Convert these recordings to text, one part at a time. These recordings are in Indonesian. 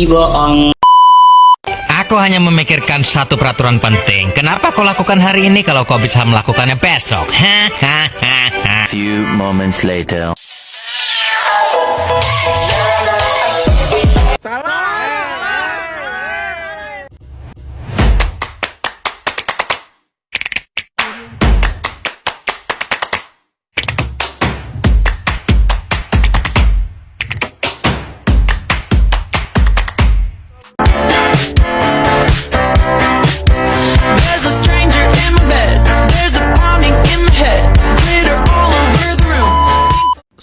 bohong. Aku hanya memikirkan satu peraturan penting. Kenapa kau lakukan hari ini kalau kau bisa melakukannya besok? Few moments later. There's a stranger in my bed. There's a pounding in my head. Glitter all over the room.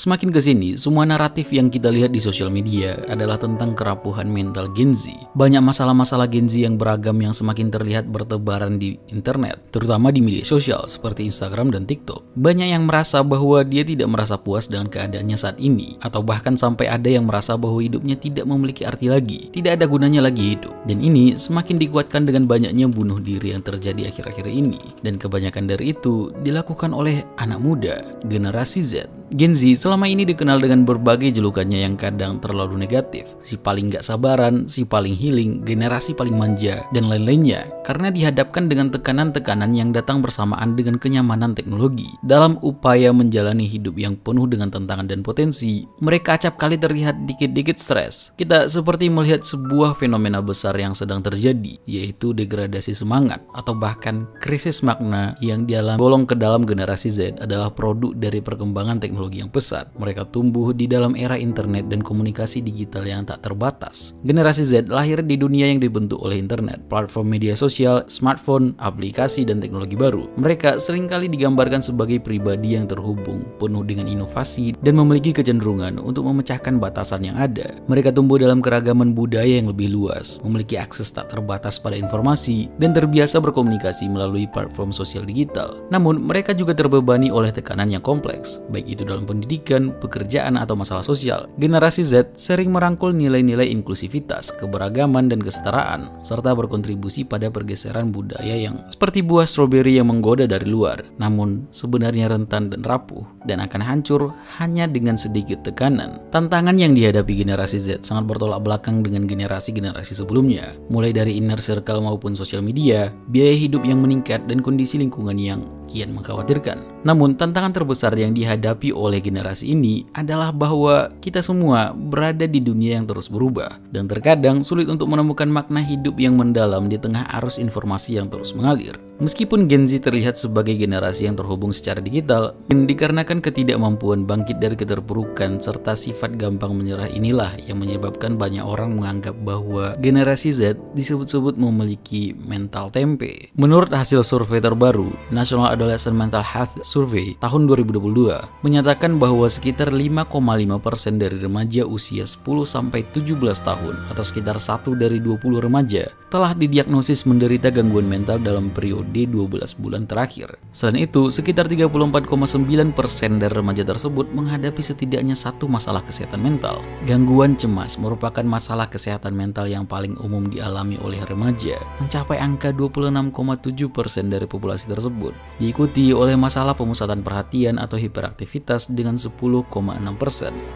Semakin kesini, semua naratif yang kita lihat di sosial media adalah tentang kerapuhan mental Gen Z. Banyak masalah-masalah Gen Z yang beragam yang semakin terlihat bertebaran di internet, terutama di media sosial seperti Instagram dan TikTok. Banyak yang merasa bahwa dia tidak merasa puas dengan keadaannya saat ini, atau bahkan sampai ada yang merasa bahwa hidupnya tidak memiliki arti lagi, tidak ada gunanya lagi hidup. Dan ini semakin dikuatkan dengan banyaknya bunuh diri yang terjadi akhir-akhir ini. Dan kebanyakan dari itu dilakukan oleh anak muda, generasi Z. Gen Z selama ini dikenal dengan berbagai julukannya yang kadang terlalu negatif. Si paling gak sabaran, si paling healing, generasi paling manja, dan lain-lainnya. Karena dihadapkan dengan tekanan-tekanan yang datang bersamaan dengan kenyamanan teknologi. Dalam upaya menjalani hidup yang penuh dengan tantangan dan potensi, mereka acap kali terlihat dikit-dikit stres. Kita seperti melihat sebuah fenomena besar yang sedang terjadi, yaitu degradasi semangat, atau bahkan krisis makna yang golong ke dalam generasi Z adalah produk dari perkembangan teknologi yang pesat. Mereka tumbuh di dalam era internet dan komunikasi digital yang tak terbatas. Generasi Z lahir di dunia yang dibentuk oleh internet, platform media sosial, smartphone, aplikasi, dan teknologi baru. Mereka seringkali digambarkan sebagai pribadi yang terhubung, penuh dengan inovasi, dan memiliki kecenderungan untuk memecahkan batasan yang ada. Mereka tumbuh dalam keragaman budaya yang lebih luas, memiliki akses tak terbatas pada informasi, dan terbiasa berkomunikasi melalui platform sosial digital. Namun, mereka juga terbebani oleh tekanan yang kompleks, baik itu dalam pendidikan, pekerjaan, atau masalah sosial. Generasi Z sering merangkul nilai-nilai inklusivitas, keberagaman, dan kesetaraan, serta berkontribusi pada pergeseran budaya yang seperti buah stroberi yang menggoda dari luar, namun sebenarnya rentan dan rapuh, dan akan hancur hanya dengan sedikit tekanan. Tantangan yang dihadapi generasi Z sangat bertolak belakang dengan generasi-generasi sebelumnya, mulai dari inner circle maupun sosial media, biaya hidup yang meningkat, dan kondisi lingkungan yang kian mengkhawatirkan. Namun, tantangan terbesar yang dihadapi oleh generasi ini adalah bahwa kita semua berada di dunia yang terus berubah, dan terkadang sulit untuk menemukan makna hidup yang mendalam di tengah arus informasi yang terus mengalir. Meskipun Gen Z terlihat sebagai generasi yang terhubung secara digital, dikarenakan ketidakmampuan bangkit dari keterpurukan serta sifat gampang menyerah inilah yang menyebabkan banyak orang menganggap bahwa generasi Z disebut-sebut memiliki mental tempe. Menurut hasil survei terbaru, National Adolescent Mental Health Survey tahun 2022 menyatakan bahwa sekitar 5,5% dari remaja usia 10-17 tahun atau sekitar 1 dari 20 remaja telah didiagnosis menderita gangguan mental dalam periode 12 bulan terakhir. Selain itu, sekitar 34,9% dari remaja tersebut menghadapi setidaknya satu masalah kesehatan mental. Gangguan cemas merupakan masalah kesehatan mental yang paling umum dialami oleh remaja, mencapai angka 26,7% dari populasi tersebut. Diikuti oleh masalah pemusatan perhatian atau hiperaktivitas dengan 10,6%,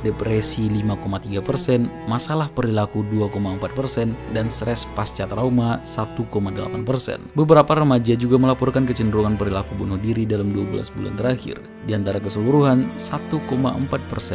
depresi 5,3%, masalah perilaku 2,4%, dan stres pasca trauma 1,8%. Beberapa remaja juga melaporkan kecenderungan perilaku bunuh diri dalam 12 bulan terakhir. Di antara keseluruhan, 1,4%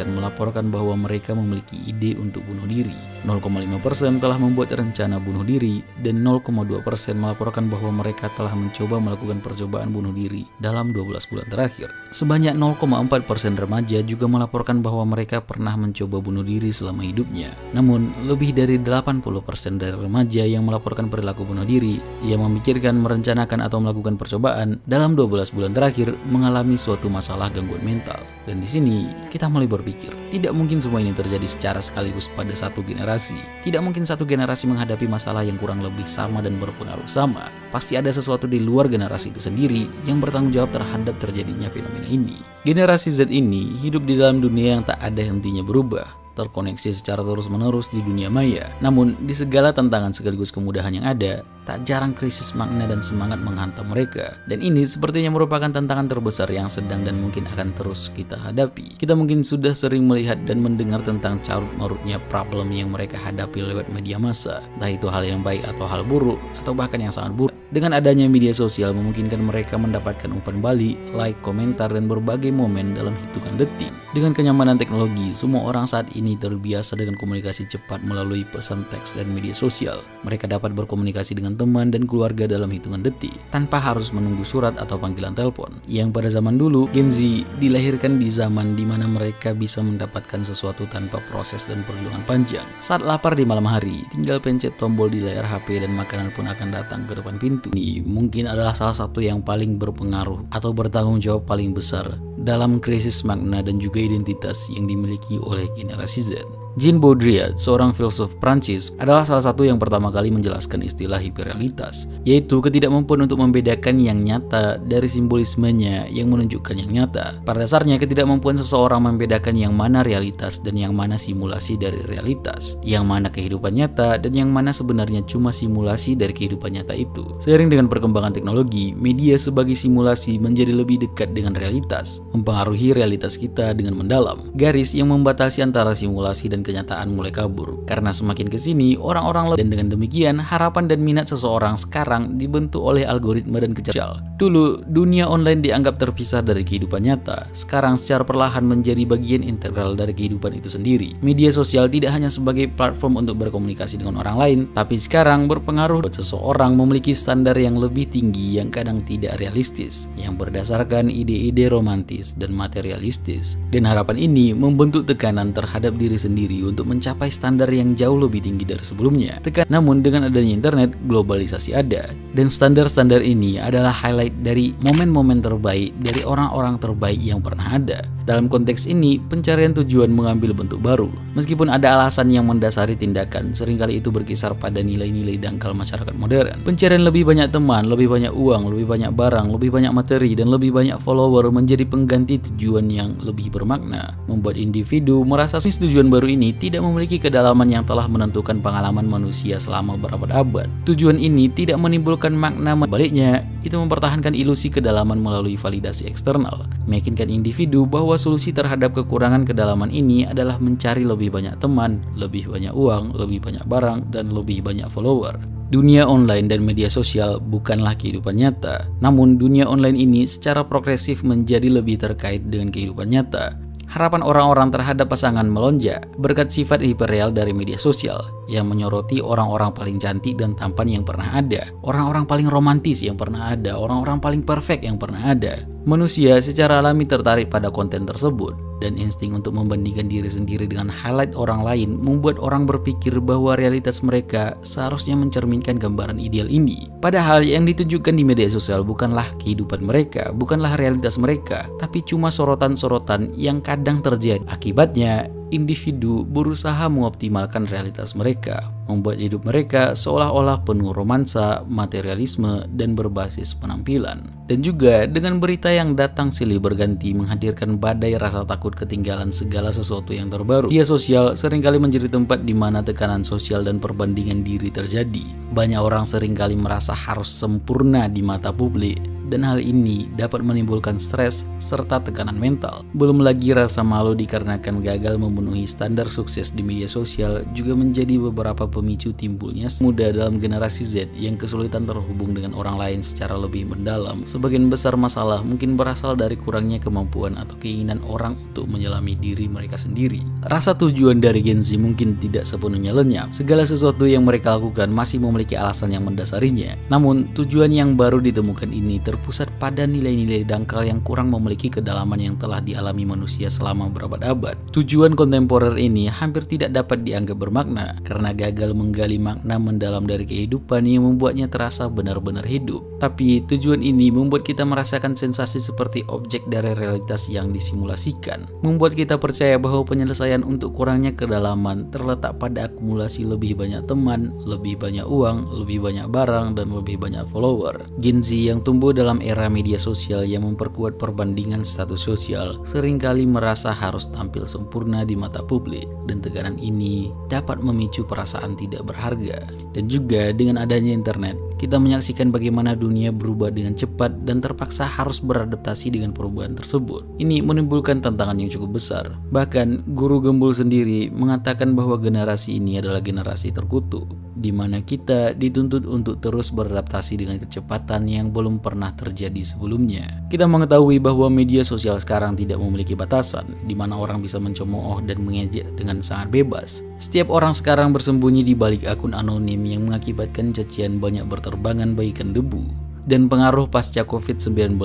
melaporkan bahwa mereka memiliki ide untuk bunuh diri, 0,5% telah membuat rencana bunuh diri, dan 0,2% melaporkan bahwa mereka telah mencoba melakukan percobaan bunuh diri dalam 12 bulan terakhir. Sebanyak 0,4% remaja juga melaporkan bahwa mereka pernah mencoba bunuh diri selama hidupnya. Namun, lebih dari 80% dari remaja yang melaporkan perilaku bunuh diri, yang memikirkan, merencanakan, atau melakukan percobaan dalam 12 bulan terakhir mengalami suatu masalah gangguan mental. Dan di sini kita mulai berpikir, tidak mungkin semua ini terjadi secara sekaligus pada satu generasi. Tidak mungkin satu generasi menghadapi masalah yang kurang lebih sama dan berpengaruh sama. Pasti ada sesuatu di luar generasi itu sendiri yang bertanggung jawab terhadap terjadinya fenomena ini. Generasi Z ini hidup di dalam dunia yang tak ada hentinya berubah. terkoneksi secara terus-menerus di dunia maya. Namun, di segala tantangan sekaligus kemudahan yang ada, tak jarang krisis makna dan semangat menghantam mereka. Dan ini sepertinya merupakan tantangan terbesar yang sedang dan mungkin akan terus kita hadapi. Kita mungkin sudah sering melihat dan mendengar tentang carut-marutnya problem yang mereka hadapi lewat media massa. Entah itu hal yang baik atau hal buruk, atau bahkan yang sangat buruk. Dengan adanya media sosial memungkinkan mereka mendapatkan umpan balik, like, komentar, dan berbagai momen dalam hitungan detik. Dengan kenyamanan teknologi, semua orang saat ini terbiasa dengan komunikasi cepat melalui pesan teks dan media sosial. Mereka dapat berkomunikasi dengan teman dan keluarga dalam hitungan detik, tanpa harus menunggu surat atau panggilan telepon. Yang pada zaman dulu, Gen Z dilahirkan di zaman di mana mereka bisa mendapatkan sesuatu tanpa proses dan perjuangan panjang. Saat lapar di malam hari, tinggal pencet tombol di layar HP dan makanan pun akan datang ke depan pintu. Ini mungkin adalah salah satu yang paling berpengaruh atau bertanggung jawab paling besar dalam krisis makna dan juga identitas yang dimiliki oleh generasi Z. Jean Baudrillard, seorang filsuf Prancis, adalah salah satu yang pertama kali menjelaskan istilah hiperrealitas, yaitu ketidakmampuan untuk membedakan yang nyata dari simbolismenya yang menunjukkan yang nyata. Pada dasarnya, ketidakmampuan seseorang membedakan yang mana realitas dan yang mana simulasi dari realitas, yang mana kehidupan nyata dan yang mana sebenarnya cuma simulasi dari kehidupan nyata itu. Seiring dengan perkembangan teknologi, media sebagai simulasi menjadi lebih dekat dengan realitas, mempengaruhi realitas kita dengan mendalam. Garis yang membatasi antara simulasi dan kenyataan mulai kabur, karena semakin kesini orang-orang dan dengan demikian harapan dan minat seseorang sekarang dibentuk oleh algoritma dan kecerdasan. Dulu dunia online dianggap terpisah dari kehidupan nyata, sekarang secara perlahan menjadi bagian integral dari kehidupan itu sendiri. Media sosial tidak hanya sebagai platform untuk berkomunikasi dengan orang lain, tapi sekarang berpengaruh buat seseorang memiliki standar yang lebih tinggi yang kadang tidak realistis, yang berdasarkan ide-ide romantis dan materialistis. Dan harapan ini membentuk tekanan terhadap diri sendiri untuk mencapai standar yang jauh lebih tinggi dari sebelumnya. Namun dengan adanya internet, globalisasi ada. Dan standar-standar ini adalah highlight dari momen-momen terbaik dari orang-orang terbaik yang pernah ada. Dalam konteks ini, pencarian tujuan mengambil bentuk baru. Meskipun ada alasan yang mendasari tindakan, seringkali itu berkisar pada nilai-nilai dangkal masyarakat modern. Pencarian lebih banyak teman, lebih banyak uang, lebih banyak barang, lebih banyak materi, dan lebih banyak follower menjadi pengganti tujuan yang lebih bermakna. Membuat individu merasa tujuan baru ini tidak memiliki kedalaman yang telah menentukan pengalaman manusia selama berabad-abad. Tujuan ini tidak menimbulkan makna, sebaliknya itu mempertahankan ilusi kedalaman melalui validasi eksternal, meyakinkan individu bahwa solusi terhadap kekurangan kedalaman ini adalah mencari lebih banyak teman, lebih banyak uang, lebih banyak barang, dan lebih banyak follower. Dunia online dan media sosial bukanlah kehidupan nyata, namun dunia online ini secara progresif menjadi lebih terkait dengan kehidupan nyata. Harapan orang-orang terhadap pasangan melonjak berkat sifat hiperreal dari media sosial yang menyoroti orang-orang paling cantik dan tampan yang pernah ada, orang-orang paling romantis yang pernah ada, orang-orang paling perfect yang pernah ada. Manusia secara alami tertarik pada konten tersebut, dan insting untuk membandingkan diri sendiri dengan highlight orang lain membuat orang berpikir bahwa realitas mereka seharusnya mencerminkan gambaran ideal ini. Padahal yang ditunjukkan di media sosial bukanlah kehidupan mereka, bukanlah realitas mereka, tapi cuma sorotan-sorotan yang kadang terjadi. Akibatnya, individu berusaha mengoptimalkan realitas mereka, membuat hidup mereka seolah-olah penuh romansa, materialisme, dan berbasis penampilan. Dan juga dengan berita yang datang silih berganti menghadirkan badai rasa takut ketinggalan segala sesuatu yang terbaru. Media sosial seringkali menjadi tempat di mana tekanan sosial dan perbandingan diri terjadi. Banyak orang seringkali merasa harus sempurna di mata publik, dan hal ini dapat menimbulkan stres serta tekanan mental. Belum lagi rasa malu dikarenakan gagal memenuhi standar sukses di media sosial juga menjadi beberapa pemicu timbulnya muda dalam generasi Z yang kesulitan terhubung dengan orang lain secara lebih mendalam. Sebagian besar masalah mungkin berasal dari kurangnya kemampuan atau keinginan orang untuk menyelami diri mereka sendiri. Rasa tujuan dari Gen Z mungkin tidak sepenuhnya lenyap. Segala sesuatu yang mereka lakukan masih memiliki alasan yang mendasarinya. Namun, tujuan yang baru ditemukan ini terpusat pada nilai-nilai dangkal yang kurang memiliki kedalaman yang telah dialami manusia selama berabad-abad. Tujuan kontemporer ini hampir tidak dapat dianggap bermakna karena gagal menggali makna mendalam dari kehidupan yang membuatnya terasa benar-benar hidup. Tapi tujuan ini membuat kita merasakan sensasi seperti objek dari realitas yang disimulasikan, membuat kita percaya bahwa penyelesaian untuk kurangnya kedalaman terletak pada akumulasi lebih banyak teman, lebih banyak uang, lebih banyak barang, dan lebih banyak follower. Gen Z yang tumbuh dalam dalam era media sosial yang memperkuat perbandingan status sosial, seringkali merasa harus tampil sempurna di mata publik, dan tekanan ini dapat memicu perasaan tidak berharga. Dan juga dengan adanya internet, kita menyaksikan bagaimana dunia berubah dengan cepat dan terpaksa harus beradaptasi dengan perubahan tersebut. Ini menimbulkan tantangan yang cukup besar. Bahkan, Guru Gembul sendiri mengatakan bahwa generasi ini adalah generasi terkutuk, di mana kita dituntut untuk terus beradaptasi dengan kecepatan yang belum pernah terjadi sebelumnya. Kita mengetahui bahwa media sosial sekarang tidak memiliki batasan, di mana orang bisa mencemooh dan mengejek dengan sangat bebas. Setiap orang sekarang bersembunyi di balik akun anonim yang mengakibatkan cacian banyak berterbangan bagaikan debu. Dan pengaruh pasca COVID-19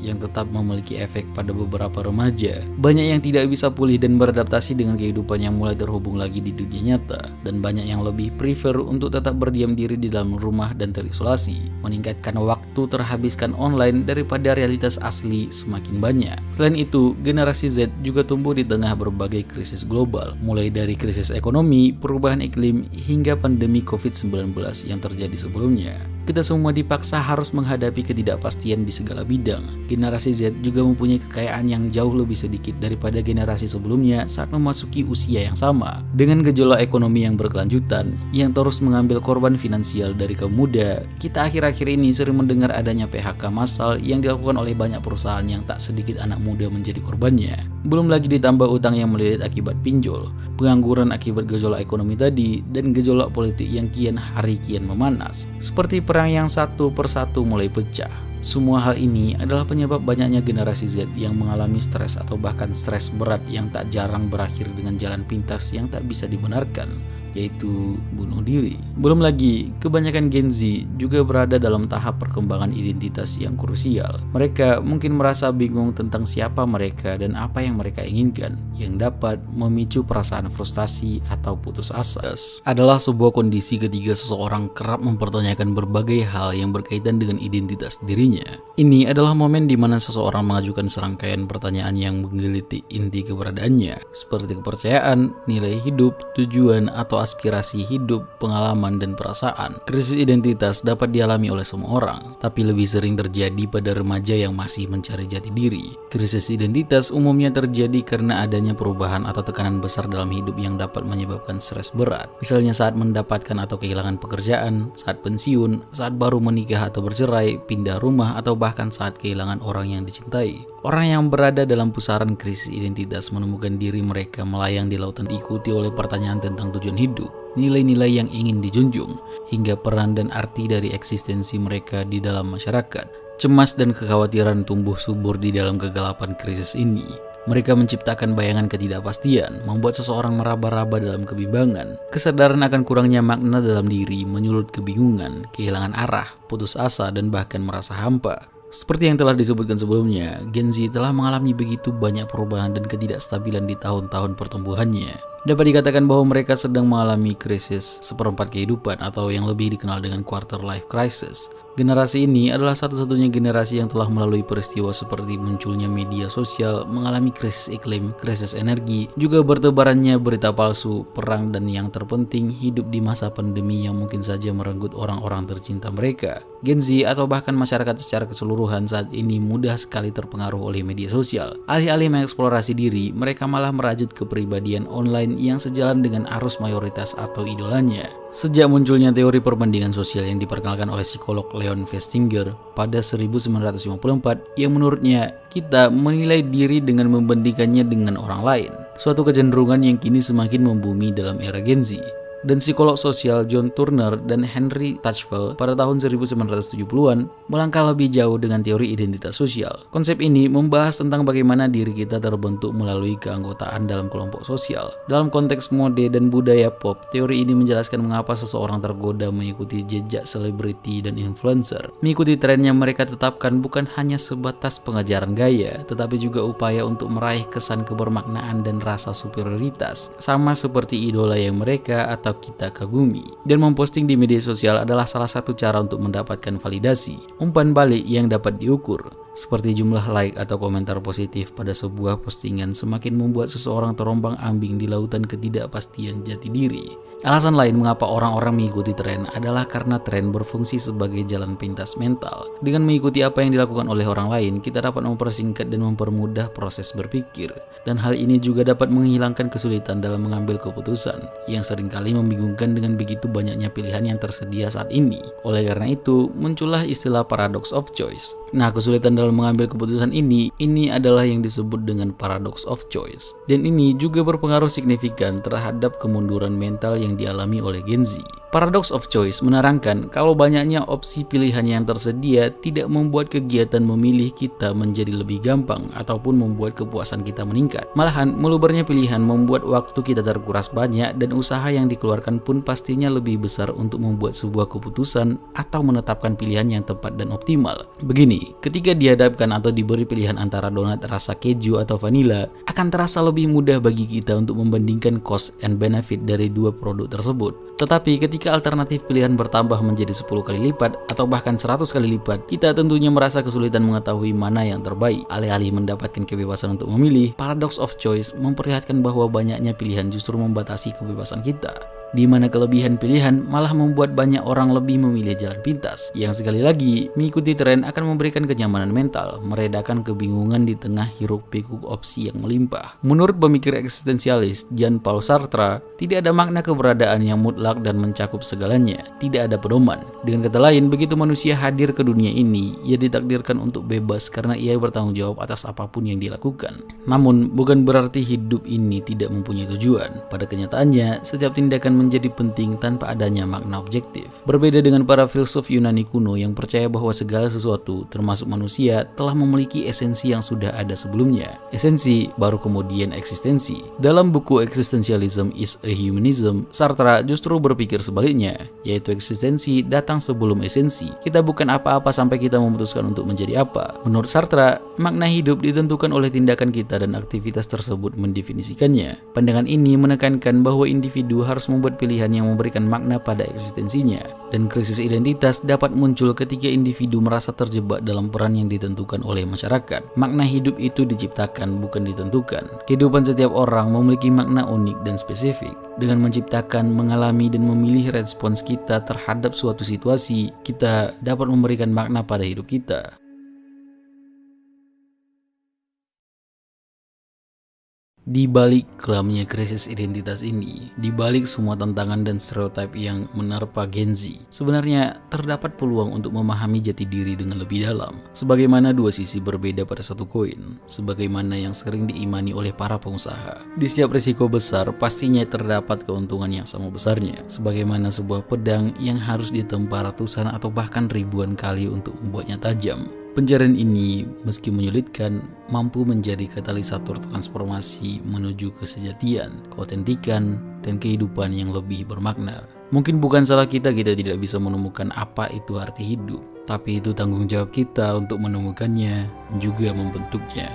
yang tetap memiliki efek pada beberapa remaja. Banyak yang tidak bisa pulih dan beradaptasi dengan kehidupan yang mulai terhubung lagi di dunia nyata. Dan banyak yang lebih prefer untuk tetap berdiam diri di dalam rumah dan terisolasi. Meningkatkan waktu terhabiskan online daripada realitas asli semakin banyak. Selain itu, generasi Z juga tumbuh di tengah berbagai krisis global. Mulai dari krisis ekonomi, perubahan iklim, hingga pandemi COVID-19 yang terjadi sebelumnya. Kita semua dipaksa harus menghadapi ketidakpastian di segala bidang. Generasi Z juga mempunyai kekayaan yang jauh lebih sedikit daripada generasi sebelumnya saat memasuki usia yang sama. Dengan gejolak ekonomi yang berkelanjutan, yang terus mengambil korban finansial dari kaum muda, kita akhir-akhir ini sering mendengar adanya PHK massal yang dilakukan oleh banyak perusahaan yang tak sedikit anak muda menjadi korbannya. Belum lagi ditambah utang yang melilit akibat pinjol, pengangguran akibat gejolak ekonomi tadi, dan gejolak politik yang kian hari kian memanas. Seperti perang yang satu persatu mulai pecah. Semua hal ini adalah penyebab banyaknya generasi Z yang mengalami stres atau bahkan stres berat yang tak jarang berakhir dengan jalan pintas yang tak bisa dibenarkan, yaitu bunuh diri. Belum lagi, kebanyakan Gen Z juga berada dalam tahap perkembangan identitas yang krusial. Mereka mungkin merasa bingung tentang siapa mereka dan apa yang mereka inginkan, yang dapat memicu perasaan frustasi atau putus asa. Adalah sebuah kondisi ketika seseorang kerap mempertanyakan berbagai hal yang berkaitan dengan identitas dirinya. Ini adalah momen di mana seseorang mengajukan serangkaian pertanyaan yang menggeliti inti keberadaannya, seperti kepercayaan, nilai hidup, tujuan atau aspirasi hidup, pengalaman, dan perasaan. Krisis identitas dapat dialami oleh semua orang, tapi lebih sering terjadi pada remaja yang masih mencari jati diri. Krisis identitas umumnya terjadi karena adanya perubahan atau tekanan besar dalam hidup yang dapat menyebabkan stres berat. Misalnya saat mendapatkan atau kehilangan pekerjaan, saat pensiun, saat baru menikah atau bercerai, pindah rumah, atau bahkan saat kehilangan orang yang dicintai. Orang yang berada dalam pusaran krisis identitas menemukan diri mereka melayang di lautan diikuti oleh pertanyaan tentang tujuan hidup, nilai-nilai yang ingin dijunjung, hingga peran dan arti dari eksistensi mereka di dalam masyarakat. Cemas dan kekhawatiran tumbuh subur di dalam kegelapan krisis ini. Mereka menciptakan bayangan ketidakpastian, membuat seseorang meraba-raba dalam kebimbangan. Kesadaran akan kurangnya makna dalam diri menyulut kebingungan, kehilangan arah, putus asa, dan bahkan merasa hampa. Seperti yang telah disebutkan sebelumnya, Gen Z telah mengalami begitu banyak perubahan dan ketidakstabilan di tahun-tahun pertumbuhannya. Dapat dikatakan bahwa mereka sedang mengalami krisis seperempat kehidupan atau yang lebih dikenal dengan quarter life crisis. Generasi ini adalah satu-satunya generasi yang telah melalui peristiwa seperti munculnya media sosial, mengalami krisis iklim, krisis energi, juga bertebarannya berita palsu, perang, dan yang terpenting hidup di masa pandemi yang mungkin saja merenggut orang-orang tercinta mereka. Gen Z atau bahkan masyarakat secara keseluruhan saat ini mudah sekali terpengaruh oleh media sosial. Alih-alih mengeksplorasi diri, mereka malah merajut kepribadian online yang sejalan dengan arus mayoritas atau idolanya. Sejak munculnya teori perbandingan sosial yang diperkenalkan oleh psikolog Leon Festinger pada 1954, yang menurutnya kita menilai diri dengan membandingkannya dengan orang lain, suatu kecenderungan yang kini semakin membumi dalam era Gen Z. Dan psikolog sosial John Turner dan Henry Touchfeld pada tahun 1970-an melangkah lebih jauh dengan teori identitas sosial. Konsep ini membahas tentang bagaimana diri kita terbentuk melalui keanggotaan dalam kelompok sosial. Dalam konteks mode dan budaya pop, teori ini menjelaskan mengapa seseorang tergoda mengikuti jejak selebriti dan influencer. Mengikuti tren yang mereka tetapkan bukan hanya sebatas pengejaran gaya, tetapi juga upaya untuk meraih kesan kebermaknaan dan rasa superioritas, sama seperti idola yang mereka atau kita kagumi. Dan memposting di media sosial adalah salah satu cara untuk mendapatkan validasi, umpan balik yang dapat diukur. seperti jumlah like atau komentar positif pada sebuah postingan semakin membuat seseorang terombang-ambing di lautan ketidakpastian jati diri. Alasan lain mengapa orang-orang mengikuti tren adalah karena tren berfungsi sebagai jalan pintas mental. Dengan mengikuti apa yang dilakukan oleh orang lain, kita dapat mempersingkat dan mempermudah proses berpikir. Dan hal ini juga dapat menghilangkan kesulitan dalam mengambil keputusan, yang seringkali membingungkan dengan begitu banyaknya pilihan yang tersedia saat ini. Oleh karena itu, muncullah istilah paradox of choice. Nah, kesulitan dalam mengambil keputusan ini adalah yang disebut dengan paradox of choice. Dan ini juga berpengaruh signifikan terhadap kemunduran mental yang dialami oleh Gen Z. Paradox of choice menerangkan kalau banyaknya opsi pilihan yang tersedia tidak membuat kegiatan memilih kita menjadi lebih gampang ataupun membuat kepuasan kita meningkat. Malahan, melubernya pilihan membuat waktu kita terkuras banyak dan usaha yang dikeluarkan pun pastinya lebih besar untuk membuat sebuah keputusan atau menetapkan pilihan yang tepat dan optimal. Begini, ketika dihadapkan atau diberi pilihan antara donat rasa keju atau vanila, akan terasa lebih mudah bagi kita untuk membandingkan cost and benefit dari dua produk tersebut. Tetapi ketika alternatif pilihan bertambah menjadi 10 kali lipat atau bahkan 100 kali lipat, kita tentunya merasa kesulitan mengetahui mana yang terbaik. Alih-alih mendapatkan kebebasan untuk memilih, paradox of choice memperlihatkan bahwa banyaknya pilihan justru membatasi kebebasan kita, di mana kelebihan pilihan malah membuat banyak orang lebih memilih jalan pintas, yang sekali lagi mengikuti tren akan memberikan kenyamanan mental, meredakan kebingungan di tengah hiruk-pikuk opsi yang melimpah. Menurut pemikir eksistensialis Jean-Paul Sartre, tidak ada makna keberadaan yang mutlak dan mencakup segalanya, tidak ada pedoman. Dengan kata lain, begitu manusia hadir ke dunia ini, ia ditakdirkan untuk bebas karena ia bertanggung jawab atas apapun yang dilakukan. Namun, bukan berarti hidup ini tidak mempunyai tujuan. Pada kenyataannya, setiap tindakan menjadi penting tanpa adanya makna objektif. Berbeda dengan para filsuf Yunani kuno yang percaya bahwa segala sesuatu, termasuk manusia, telah memiliki esensi yang sudah ada sebelumnya. Esensi baru kemudian eksistensi. Dalam buku Existentialism is a Humanism, Sartre justru berpikir sebaliknya, yaitu eksistensi datang sebelum esensi. Kita bukan apa-apa sampai kita memutuskan untuk menjadi apa. Menurut Sartre, makna hidup ditentukan oleh tindakan kita dan aktivitas tersebut mendefinisikannya. Pandangan ini menekankan bahwa individu harus membuat pilihan yang memberikan makna pada eksistensinya, dan krisis identitas dapat muncul ketika individu merasa terjebak dalam peran yang ditentukan oleh masyarakat. Makna hidup itu diciptakan, bukan ditentukan. Kehidupan setiap orang memiliki makna unik dan spesifik. Dengan menciptakan, mengalami, dan memilih respons kita terhadap suatu situasi, kita dapat memberikan makna pada hidup kita. Di balik kelamnya krisis identitas ini, di balik semua tantangan dan stereotip yang menerpa Gen Z, sebenarnya terdapat peluang untuk memahami jati diri dengan lebih dalam. Sebagaimana dua sisi berbeda pada satu koin, sebagaimana yang sering diimani oleh para pengusaha. Di setiap risiko besar, pastinya terdapat keuntungan yang sama besarnya. Sebagaimana sebuah pedang yang harus ditempa ratusan atau bahkan ribuan kali untuk membuatnya tajam. Pencarian ini, meski menyulitkan, mampu menjadi katalisator transformasi menuju kesejatian, keautentikan, dan kehidupan yang lebih bermakna. Mungkin bukan salah kita tidak bisa menemukan apa itu arti hidup, tapi itu tanggung jawab kita untuk menemukannya, juga membentuknya.